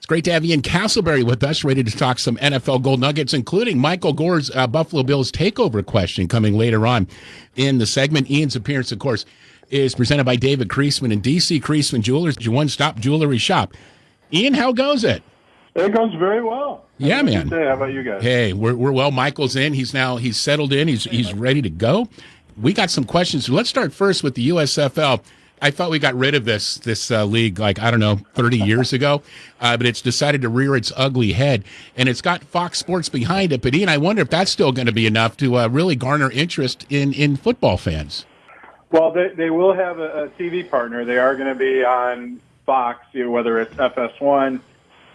It's great to have Ian Castleberry with us, ready to talk some NFL Gold Nuggets, including Michael Gore's Buffalo Bills takeover question coming later on in the segment. Ian's appearance, of course, is presented by David Creasman and DC Creasman Jewelers, your one-stop jewelry shop. Ian, how goes it? It goes very well. Yeah, man. How about you guys? Hey, we're well. Michael's in. He's settled in. He's ready to go. We got some questions. Let's start first with the USFL. I thought we got rid of this league 30 years ago, but it's decided to rear its ugly head, and it's got Fox Sports behind it. But Ian, I wonder if that's still going to be enough to really garner interest in football fans. Well, they will have a TV partner. They are going to be on Fox, whether it's FS1,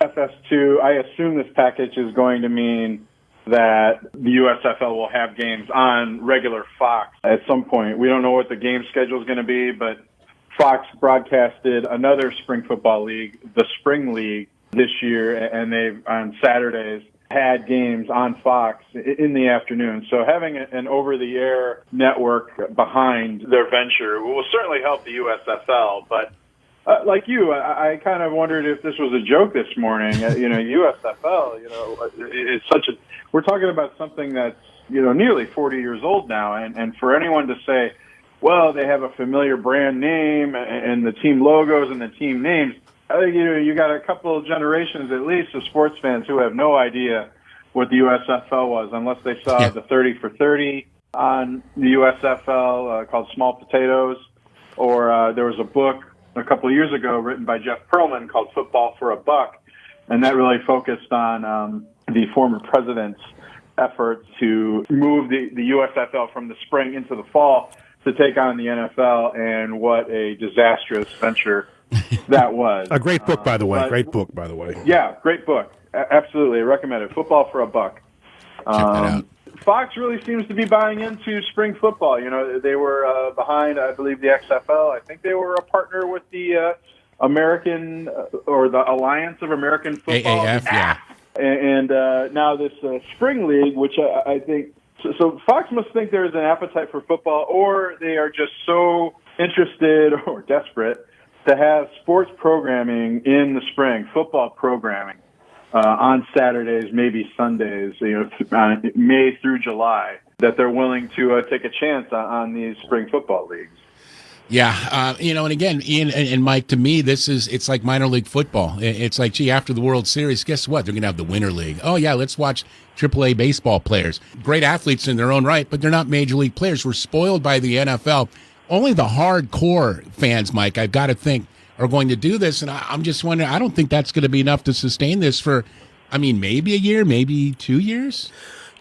FS2. I assume this package is going to mean that the USFL will have games on regular Fox at some point. We don't know what the game schedule is going to be, but Fox broadcasted another spring football league, the Spring League, this year, and they've, on Saturdays, had games on Fox in the afternoon. So having an over-the-air network behind their venture will certainly help the USFL, but like you, I kind of wondered if this was a joke this morning. USFL, it's such a. We're talking about something that's nearly 40 years old now, and for anyone to say, well, they have a familiar brand name and the team logos and the team names. You got a couple of generations at least of sports fans who have no idea what the USFL was unless they saw the 30 for 30 on the USFL called Small Potatoes, or there was a book a couple of years ago written by Jeff Pearlman called Football for a Buck, and that really focused on the former president's effort to move the USFL from the spring into the fall to take on the NFL, and what a disastrous venture that was. A great book, by the way. Yeah, great book. Absolutely. I recommend it. Football for a Buck. Check that out. Fox really seems to be buying into spring football. They were behind, I believe, the XFL. I think they were a partner with the American or the Alliance of American Football. AAF, yeah. And now this Spring League, which I think – so Fox must think there's an appetite for football, or they are just so interested or desperate to have sports programming in the spring, football programming. On Saturdays, maybe Sundays, May through July, that they're willing to take a chance on these spring football leagues. Yeah, and again, Ian and Mike, to me, it's like minor league football. It's like, gee, after the World Series, guess what? They're going to have the Winter League. Oh, yeah, let's watch AAA baseball players. Great athletes in their own right, but they're not major league players. We're spoiled by the NFL. Only the hardcore fans, Mike, I've got to think, are going to do this, and I'm just wondering, I don't think that's going to be enough to sustain this for, maybe a year, maybe 2 years?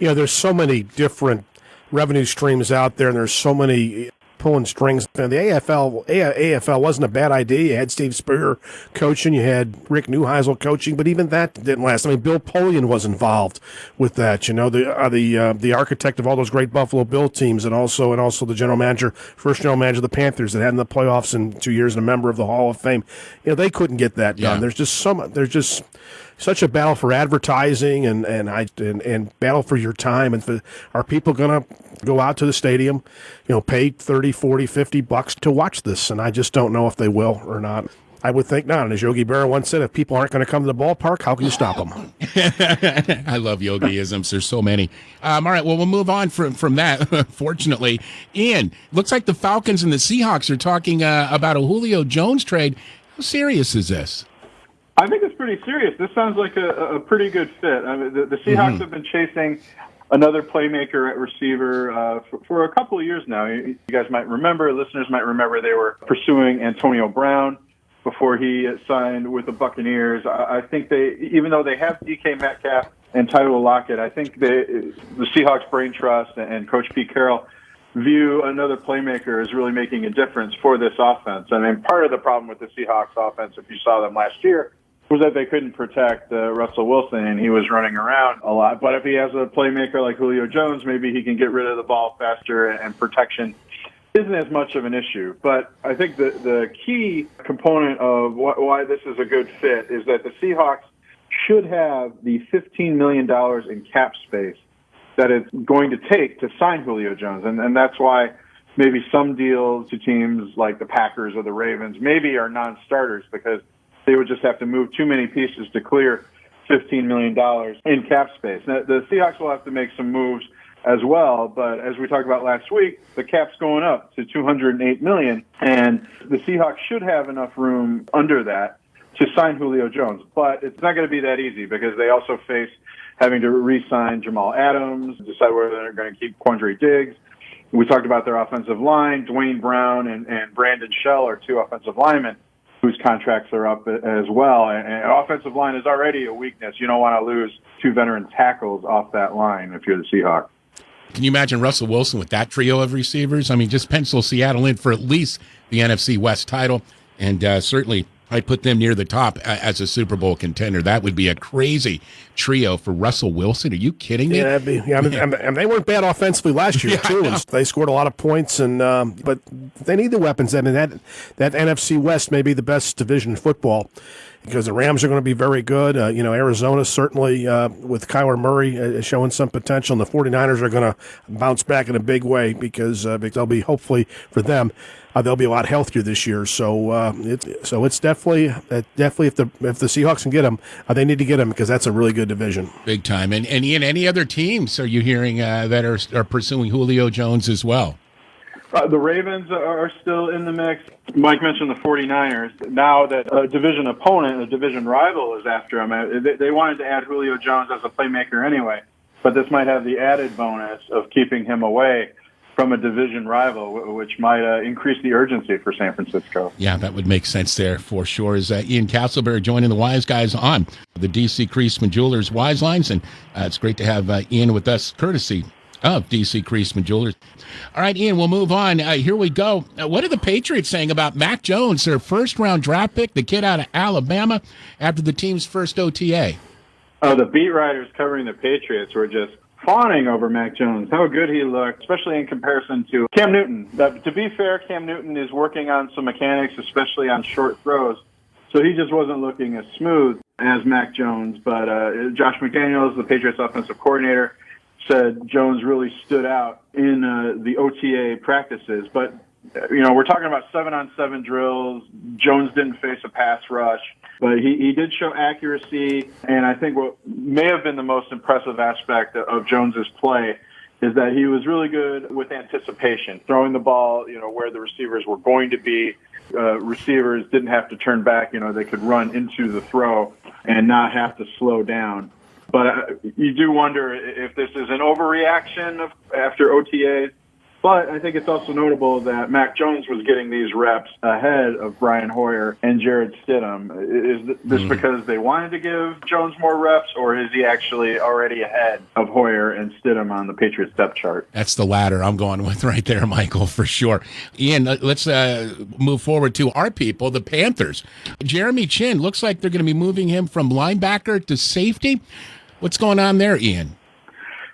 There's so many different revenue streams out there, and there's so many pulling strings. The AFL wasn't a bad idea. You had Steve Spurrier coaching, you had Rick Neuheisel coaching, but even that didn't last. Bill Polian was involved with that. The architect of all those great Buffalo Bill teams, and also the first general manager of the Panthers that had in the playoffs in 2 years, and a member of the Hall of Fame. They couldn't get that done. Yeah. There's just such a battle for advertising and battle for your time. And are people going to go out to the stadium, pay $30, $40, $50 to watch this? And I just don't know if they will or not. I would think not. And as Yogi Berra once said, if people aren't going to come to the ballpark, how can you stop them? I love Yogi-isms. There's so many. All right, well, we'll move on from that, fortunately. Ian, looks like the Falcons and the Seahawks are talking about a Julio Jones trade. How serious is this? I think it's pretty serious. This sounds like a pretty good fit. The Seahawks have been chasing another playmaker at receiver for a couple of years now. You guys might remember, listeners might remember, they were pursuing Antonio Brown before he signed with the Buccaneers. I think even though they have DK Metcalf and Tyler Lockett, I think the Seahawks brain trust and Coach Pete Carroll view another playmaker as really making a difference for this offense. Part of the problem with the Seahawks offense, if you saw them last year, was that they couldn't protect Russell Wilson, and he was running around a lot. But if he has a playmaker like Julio Jones, maybe he can get rid of the ball faster, and protection isn't as much of an issue. But I think the key component of why this is a good fit is that the Seahawks should have the $15 million in cap space that it's going to take to sign Julio Jones. And that's why maybe some deals to teams like the Packers or the Ravens maybe are non-starters, because They would just have to move too many pieces to clear $15 million in cap space. Now, the Seahawks will have to make some moves as well, but as we talked about last week, the cap's going up to $208 million, and the Seahawks should have enough room under that to sign Julio Jones. But it's not going to be that easy because they also face having to re-sign Jamal Adams, decide whether they're going to keep Quandre Diggs. We talked about their offensive line. Dwayne Brown and Brandon Shell are two offensive linemen whose contracts are up as well. And offensive line is already a weakness. You don't want to lose two veteran tackles off that line if you're the Seahawks. Can you imagine Russell Wilson with that trio of receivers? I mean, just pencil Seattle in for at least the NFC West title, and certainly I'd put them near the top as a Super Bowl contender. That would be a crazy trio for Russell Wilson. Are you kidding me? Yeah, and they weren't bad offensively last year, too. And they scored a lot of points, and but they need the weapons. I mean, that NFC West may be the best division in football because the Rams are going to be very good. Arizona certainly with Kyler Murray showing some potential, and the 49ers are going to bounce back in a big way because they'll be, hopefully for them, they'll be a lot healthier this year. So it's definitely if the Seahawks can get them, they need to get them because that's a really good division. Big time. And Ian, any other teams are you hearing that are pursuing Julio Jones as well? The Ravens are still in the mix. Mike mentioned the 49ers. Now that a division opponent, a division rival is after him, they wanted to add Julio Jones as a playmaker anyway, but this might have the added bonus of keeping him away from a division rival, which might increase the urgency for San Francisco. Yeah, that would make sense there for sure. Is Ian Castleberry joining the Wise Guys on the DC Creasman Jewelers Wise Lines, and it's great to have Ian with us, courtesy of DC Creasman Jewelers. All right, Ian, we'll move on. Here we go. What are the Patriots saying about Mac Jones, their first-round draft pick, the kid out of Alabama, after the team's first OTA? The beat writers covering the Patriots were just fawning over Mac Jones, how good he looked, especially in comparison to Cam Newton. To be fair, Cam Newton is working on some mechanics, especially on short throws, so he just wasn't looking as smooth as Mac Jones. But Josh McDaniels, the Patriots offensive coordinator, said Jones really stood out in the OTA practices. But, we're talking about 7-on-7 drills. Jones didn't face a pass rush, but he did show accuracy. And I think what may have been the most impressive aspect of Jones's play is that he was really good with anticipation, throwing the ball, where the receivers were going to be. Receivers didn't have to turn back. They could run into the throw and not have to slow down. But you do wonder if this is an overreaction after OTAs. But I think it's also notable that Mac Jones was getting these reps ahead of Brian Hoyer and Jared Stidham. Is this because they wanted to give Jones more reps, or is he actually already ahead of Hoyer and Stidham on the Patriots depth chart? That's the latter I'm going with right there, Michael, for sure. Ian, let's move forward to our people, the Panthers. Jeremy Chin, looks like they're going to be moving him from linebacker to safety. What's going on there, Ian?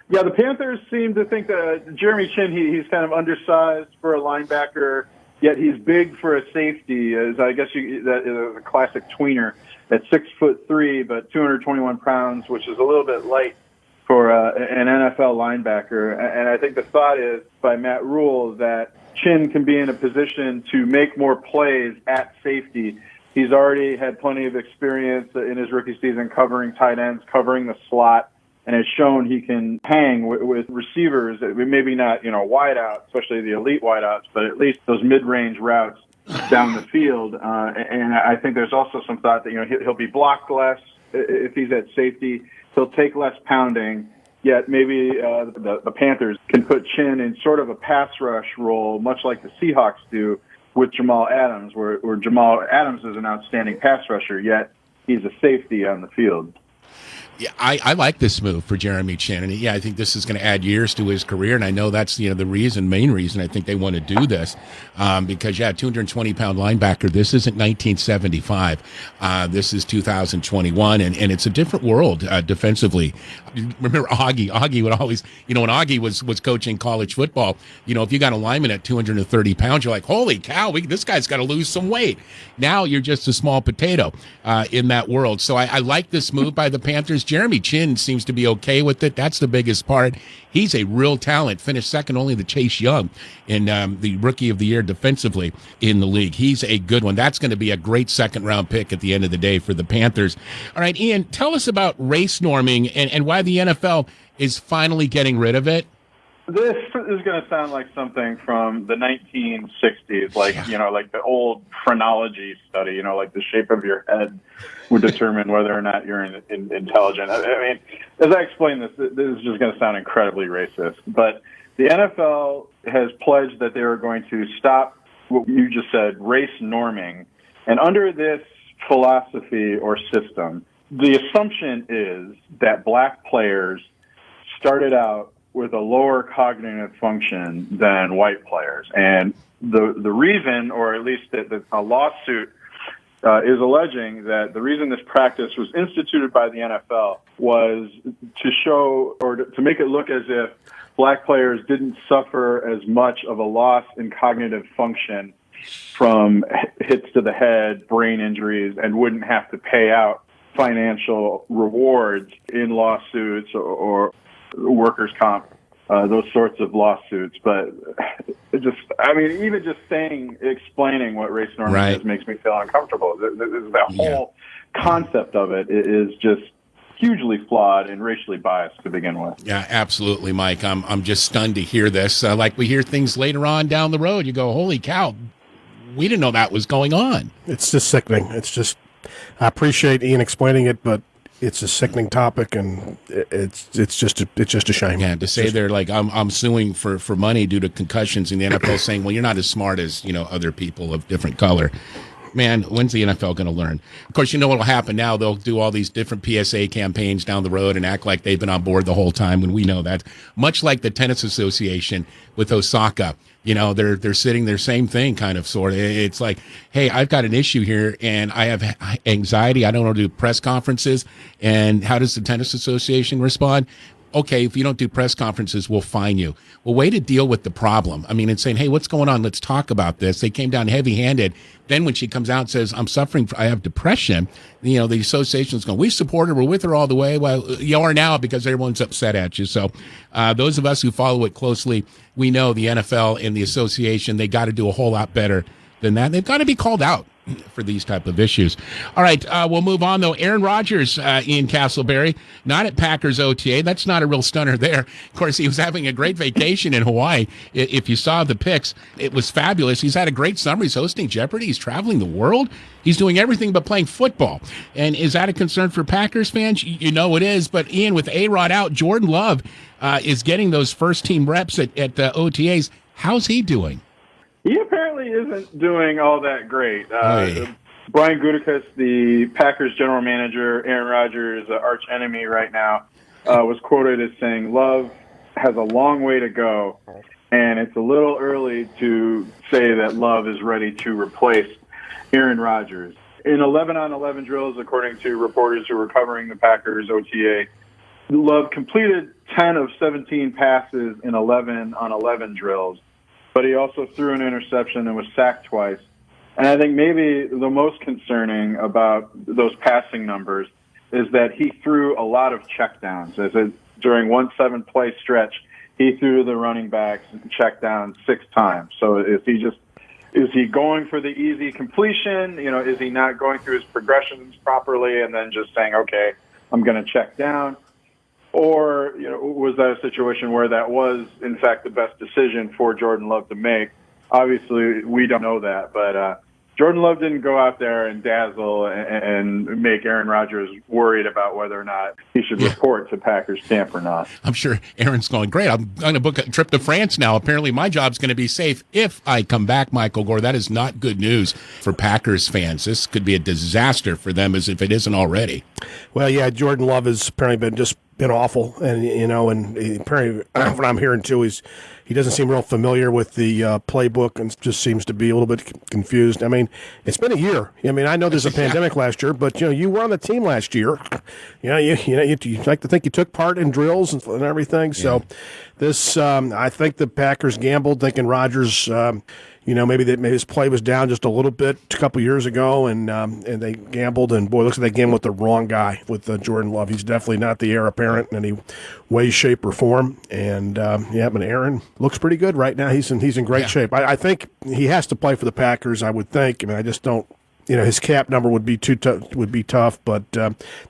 Yeah, the Panthers seem to think that Jeremy Chin, he's kind of undersized for a linebacker, yet he's big for a safety. As I guess that is a classic tweener at 6'3", but 221 pounds, which is a little bit light for an NFL linebacker. And I think the thought is by Matt Rule that Chin can be in a position to make more plays at safety. He's already had plenty of experience in his rookie season covering tight ends, covering the slot, and has shown he can hang with receivers, maybe not, wide out, especially the elite wide outs, but at least those mid-range routes down the field. And I think there's also some thought that, he'll be blocked less if he's at safety. He'll take less pounding, yet maybe the Panthers can put Chin in sort of a pass rush role, much like the Seahawks do with Jamal Adams, where Jamal Adams is an outstanding pass rusher, yet he's a safety on the field. Yeah, I like this move for Jeremy Chin, and I think this is going to add years to his career, and I know that's the main reason I think they want to do this, because 220-pound linebacker. This isn't 1975, this is 2021, and it's a different world defensively. Remember Augie? Augie would always, when Augie was coaching college football, if you got a lineman at 230 pounds, you're like, holy cow, this guy's got to lose some weight. Now you're just a small potato in that world. So I like this move by the Panthers. Jeremy Chin seems to be okay with it. That's the biggest part. He's a real talent. Finished second only to Chase Young in the Rookie of the Year defensively in the league. He's a good one. That's going to be a great second-round pick at the end of the day for the Panthers. All right, Ian, tell us about race norming and why the NFL is finally getting rid of it. This is going to sound like something from the 1960s, like, like the old phrenology study, like the shape of your head would determine whether or not you're intelligent. I mean, as I explain this is just going to sound incredibly racist, but the NFL has pledged that they are going to stop what you just said, race norming. And under this philosophy or system, the assumption is that black players started out with a lower cognitive function than white players. And the reason, or at least a lawsuit is alleging that the reason this practice was instituted by the NFL was to show or to make it look as if black players didn't suffer as much of a loss in cognitive function from hits to the head, brain injuries, and wouldn't have to pay out financial rewards in lawsuits or workers' comp, those sorts of lawsuits. But even just explaining what race norming is makes me feel uncomfortable. The whole concept of it is just hugely flawed and racially biased to begin with. Yeah, absolutely, Mike. I'm just stunned to hear this. Like we hear things later on down the road, you go, holy cow, we didn't know that was going on. It's just sickening. It's just, I appreciate Ian explaining it, but it's a sickening topic, and it's just a shame. Yeah, to say they're like, I'm suing for money due to concussions, and the NFL saying, well, you're not as smart as other people of different color. Man, when's the NFL going to learn? Of course, you know what will happen now? They'll do all these different PSA campaigns down the road and act like they've been on board the whole time when we know that. Much like the Tennis Association with Osaka. They're sitting there, same thing, kind of, sort of. It's like, hey, I've got an issue here, and I have anxiety. I don't want to do press conferences. And how does the Tennis Association respond? Okay, if you don't do press conferences, we'll fine you. Well, way to deal with the problem. I mean, and saying, hey, what's going on? Let's talk about this. They came down heavy-handed. Then when she comes out and says, I'm suffering, I have depression, the association's going, we support her, we're with her all the way. Well, you are now because everyone's upset at you. So those of us who follow it closely, we know the NFL and the association, they got to do a whole lot better than that. They've got to be called out for these type of issues. All right, we'll move on, though. Aaron Rodgers, Ian Castleberry, not at Packers OTA. That's not a real stunner there. Of course, he was having a great vacation in Hawaii. If you saw the pics, it was fabulous. He's had a great summer. He's hosting Jeopardy. He's traveling the world. He's doing everything but playing football. And is that a concern for Packers fans? You know it is. But, Ian, with A-Rod out, Jordan Love is getting those first-team reps at the OTAs. How's he doing? He apparently isn't doing all that great. Brian Gutekunst, the Packers general manager, Aaron Rodgers' arch enemy right now, was quoted as saying, Love has a long way to go, and it's a little early to say that Love is ready to replace Aaron Rodgers. In 11-on-11 drills, according to reporters who were covering the Packers OTA, Love completed 10 of 17 passes in 11-on-11 drills. But he also threw an interception and was sacked twice. And I think maybe the most concerning about those passing numbers is that he threw a lot of checkdowns. During one 7-play stretch, he threw the running backs checkdowns 6 times. So is he going for the easy completion? Is he not going through his progressions properly and then just saying, okay, I'm going to check down? Or, was that a situation where that was, in fact, the best decision for Jordan Love to make? Obviously, we don't know that, but Jordan Love didn't go out there and dazzle and make Aaron Rodgers worried about whether or not he should report to Packers camp or not. I'm sure Aaron's going, great, I'm going to book a trip to France now. Apparently my job's going to be safe if I come back, Michael Gore. That is not good news for Packers fans. This could be a disaster for them as if it isn't already. Well, yeah, Jordan Love has apparently been awful, and and apparently what I'm hearing too is he doesn't seem real familiar with the playbook and just seems to be a little bit confused. I mean, it's been a year. I mean, I know there's a pandemic last year, but you were on the team last year. You like to think you took part in drills and everything. So this, I think the Packers gambled thinking Rodgers, maybe his play was down just a little bit a couple years ago, and they gambled, and boy, looks like they gambled with the wrong guy with Jordan Love. He's definitely not the heir apparent in any way, shape, or form. And but Aaron looks pretty good right now. He's in great shape. I think he has to play for the Packers. I would think. I just don't. His cap number would be tough, but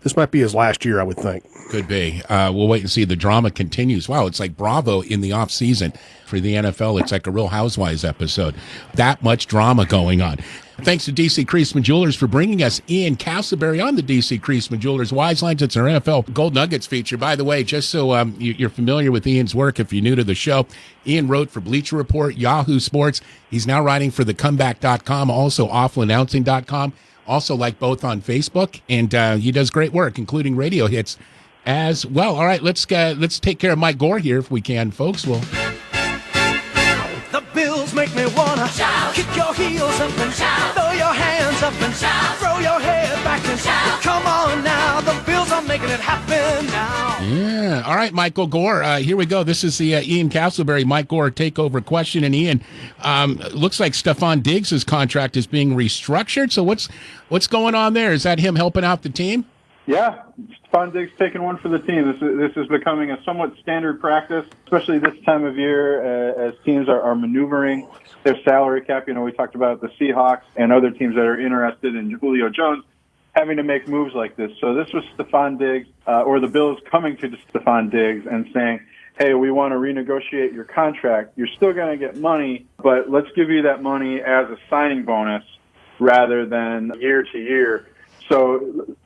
this might be his last year, I would think. Could be. We'll wait and see. The drama continues. Wow, it's like Bravo in the off season for the NFL. It's like a Real Housewives episode. That much drama going on. Thanks to DC Creasman Jewelers for bringing us Ian Castleberry on the DC Creasman Jewelers Wise Lines. It's our NFL Gold Nuggets feature. By the way, just so you're familiar with Ian's work, if you're new to the show, Ian wrote for Bleacher Report, Yahoo Sports. He's now writing for thecomeback.com, also awfulannouncing.com. Also like both on Facebook, and he does great work, including radio hits as well. All right, let's take care of Mike Gore here if we can, folks. The Bills make me wanna shout, kick your heels up and shout, throw your hands up and shout, throw your head back and shout. Come on now, the Bills are making it happen now. Yeah. All right, Michael Gore. Here we go. This is the Ian Castleberry, Mike Gore takeover question. And Ian, looks like Stefon Diggs' contract is being restructured. So what's going on there? Is that him helping out the team? Yeah, Stefon Diggs taking one for the team. This is becoming a somewhat standard practice, especially this time of year as teams are maneuvering their salary cap. We talked about the Seahawks and other teams that are interested in Julio Jones having to make moves like this. So this was Stefon Diggs, or the Bills coming to Stefon Diggs and saying, hey, we want to renegotiate your contract. You're still going to get money, but let's give you that money as a signing bonus rather than year to year. So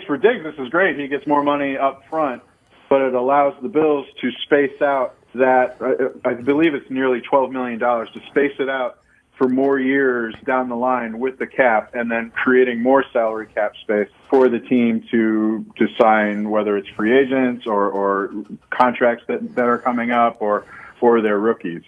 for Diggs, this is great. He gets more money up front, but it allows the Bills to space out that, I believe it's nearly $12 million, to space it out for more years down the line with the cap, and then creating more salary cap space for the team to sign, whether it's free agents or contracts that are coming up or for their rookies.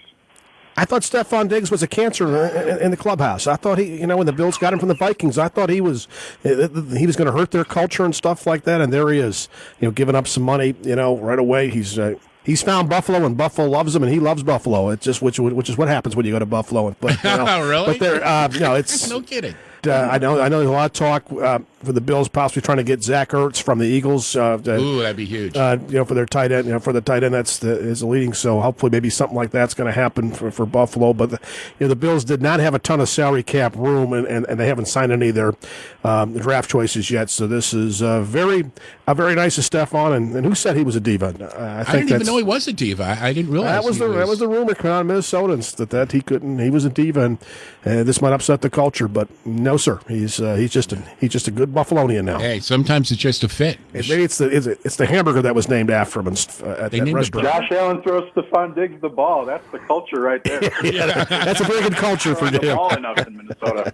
I thought Stefon Diggs was a cancer in the clubhouse. I thought when the Bills got him from the Vikings, I thought he was going to hurt their culture and stuff like that. And there he is, giving up some money, right away. He's found Buffalo, and Buffalo loves him, and he loves Buffalo. It's just which is what happens when you go to Buffalo. But really? But it's no kidding. I know there's a lot of talk for the Bills possibly trying to get Zach Ertz from the Eagles. Ooh, that'd be huge. For their tight end, for the tight end is the leading. So hopefully maybe something like that's going to happen for Buffalo. But the Bills did not have a ton of salary cap room, and they haven't signed any of their draft choices yet. So this is very nice of Stefon. And who said he was a diva? I didn't even know he was a diva. I didn't realize that was the rumor coming out of Minnesotans that he was a diva, and this might upset the culture. But no, sir, he's just a good Buffalonian now. Hey, sometimes it's just a fit. Maybe it's the hamburger that was named after him at that restaurant. Josh Allen throws Stefon Diggs the ball. That's the culture right there. Yeah, that's a very good culture for him. The ball enough in Minnesota.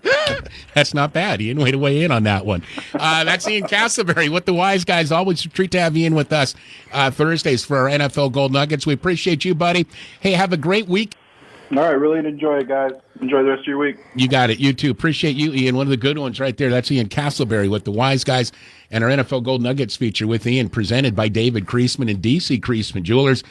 That's not bad. Ian, way to weigh in on that one. That's Ian Castleberry with the Wise Guys. Always a treat to have Ian with us Thursdays for our NFL Gold Nuggets. We appreciate you, buddy. Hey, have a great week. All right, really enjoy it, guys. Enjoy the rest of your week. You got it. You too. Appreciate you, Ian. One of the good ones right there. That's Ian Castleberry with the Wise Guys and our NFL Gold Nuggets feature with Ian, presented by David Creasman and DC Creasman Jewelers.